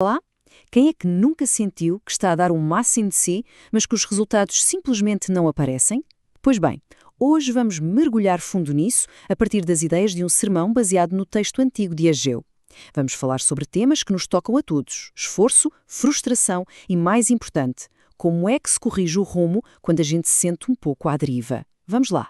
Olá? Quem é que nunca sentiu que está a dar o máximo de si, mas que os resultados simplesmente não aparecem? Pois bem, hoje vamos mergulhar fundo nisso a partir das ideias de um sermão baseado no texto antigo de Ageu. Vamos falar sobre temas que nos tocam a todos: esforço, frustração e, mais importante, como é que se corrige o rumo quando a gente se sente um pouco à deriva. Vamos lá.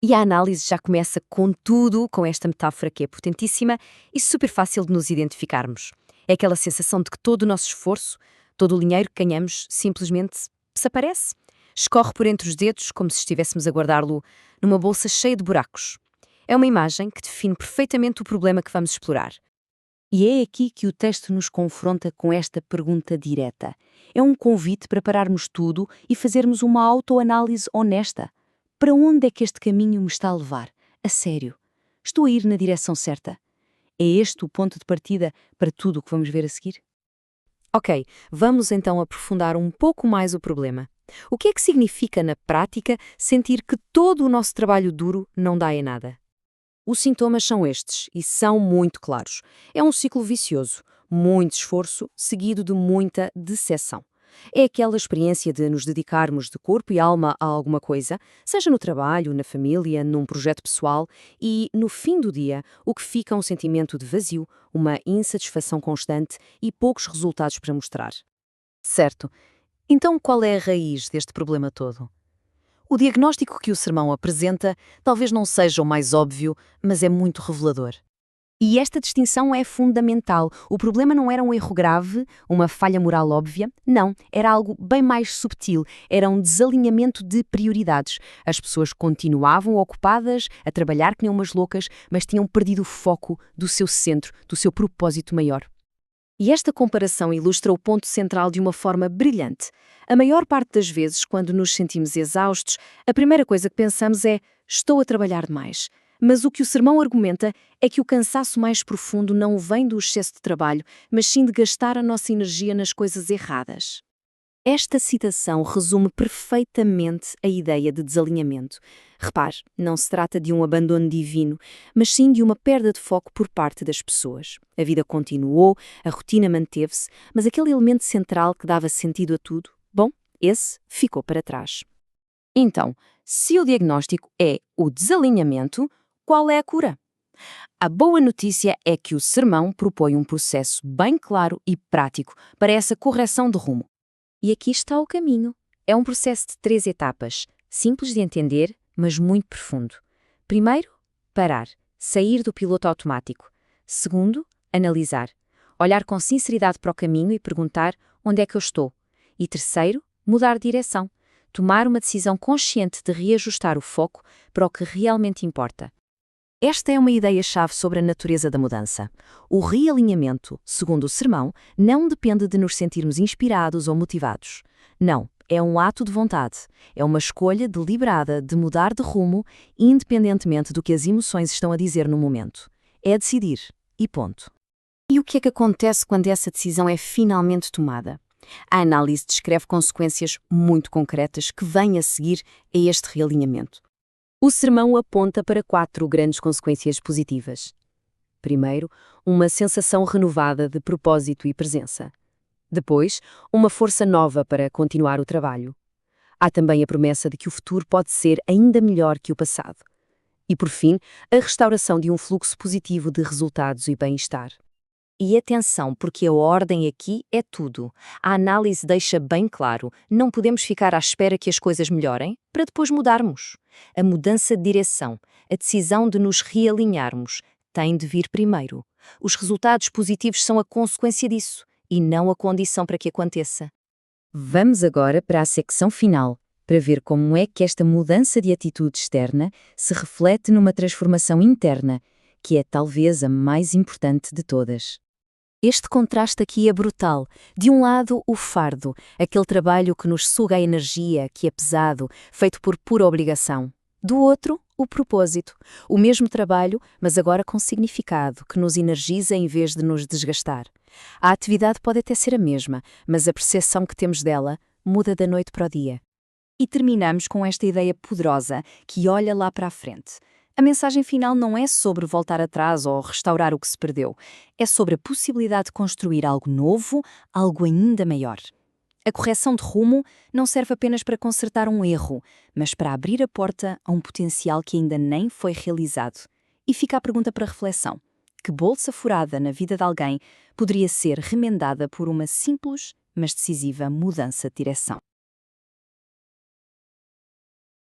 E a análise já começa com tudo, com esta metáfora que é potentíssima e super fácil de nos identificarmos. É aquela sensação de que todo o nosso esforço, todo o dinheiro que ganhamos, simplesmente desaparece. Escorre por entre os dedos como se estivéssemos a guardá-lo numa bolsa cheia de buracos. É uma imagem que define perfeitamente o problema que vamos explorar. E é aqui que o texto nos confronta com esta pergunta direta. É um convite para pararmos tudo e fazermos uma autoanálise honesta. Para onde é que este caminho me está a levar? A sério? Estou a ir na direção certa? É este o ponto de partida para tudo o que vamos ver a seguir? Ok, vamos então aprofundar um pouco mais o problema. O que é que significa, na prática, sentir que todo o nosso trabalho duro não dá em nada? Os sintomas são estes, e são muito claros. É um ciclo vicioso, muito esforço, seguido de muita decepção. É aquela experiência de nos dedicarmos de corpo e alma a alguma coisa, seja no trabalho, na família, num projeto pessoal, e, no fim do dia, o que fica é um sentimento de vazio, uma insatisfação constante e poucos resultados para mostrar. Certo. Então qual é a raiz deste problema todo? O diagnóstico que o sermão apresenta talvez não seja o mais óbvio, mas é muito revelador. E esta distinção é fundamental. O problema não era um erro grave, uma falha moral óbvia. Não, era algo bem mais subtil. Era um desalinhamento de prioridades. As pessoas continuavam ocupadas, a trabalhar que nem umas loucas, mas tinham perdido o foco do seu centro, do seu propósito maior. E esta comparação ilustra o ponto central de uma forma brilhante. A maior parte das vezes, quando nos sentimos exaustos, a primeira coisa que pensamos é: estou a trabalhar demais. Mas o que o sermão argumenta é que o cansaço mais profundo não vem do excesso de trabalho, mas sim de gastar a nossa energia nas coisas erradas. Esta citação resume perfeitamente a ideia de desalinhamento. Repare, não se trata de um abandono divino, mas sim de uma perda de foco por parte das pessoas. A vida continuou, a rotina manteve-se, mas aquele elemento central que dava sentido a tudo, bom, esse ficou para trás. Então, se o diagnóstico é o desalinhamento, qual é a cura? A boa notícia é que o sermão propõe um processo bem claro e prático para essa correção de rumo. E aqui está o caminho. É um processo de 3 etapas, simples de entender, mas muito profundo. Primeiro, parar, sair do piloto automático. Segundo, analisar, olhar com sinceridade para o caminho e perguntar onde é que eu estou. E terceiro, mudar de direção, tomar uma decisão consciente de reajustar o foco para o que realmente importa. Esta é uma ideia-chave sobre a natureza da mudança. O realinhamento, segundo o sermão, não depende de nos sentirmos inspirados ou motivados. Não, é um ato de vontade. É uma escolha deliberada de mudar de rumo, independentemente do que as emoções estão a dizer no momento. É decidir. E ponto. E o que é que acontece quando essa decisão é finalmente tomada? A análise descreve consequências muito concretas que vêm a seguir a este realinhamento. O sermão aponta para 4 grandes consequências positivas. Primeiro, uma sensação renovada de propósito e presença. Depois, uma força nova para continuar o trabalho. Há também a promessa de que o futuro pode ser ainda melhor que o passado. E, por fim, a restauração de um fluxo positivo de resultados e bem-estar. E atenção, porque a ordem aqui é tudo. A análise deixa bem claro, não podemos ficar à espera que as coisas melhorem para depois mudarmos. A mudança de direção, a decisão de nos realinharmos, tem de vir primeiro. Os resultados positivos são a consequência disso, e não a condição para que aconteça. Vamos agora para a secção final, para ver como é que esta mudança de atitude externa se reflete numa transformação interna, que é talvez a mais importante de todas. Este contraste aqui é brutal. De um lado, o fardo, aquele trabalho que nos suga a energia, que é pesado, feito por pura obrigação. Do outro, o propósito. O mesmo trabalho, mas agora com significado, que nos energiza em vez de nos desgastar. A atividade pode até ser a mesma, mas a percepção que temos dela muda da noite para o dia. E terminamos com esta ideia poderosa que olha lá para a frente. A mensagem final não é sobre voltar atrás ou restaurar o que se perdeu. É sobre a possibilidade de construir algo novo, algo ainda maior. A correção de rumo não serve apenas para consertar um erro, mas para abrir a porta a um potencial que ainda nem foi realizado. E fica a pergunta para reflexão: que bolsa furada na vida de alguém poderia ser remendada por uma simples, mas decisiva mudança de direção?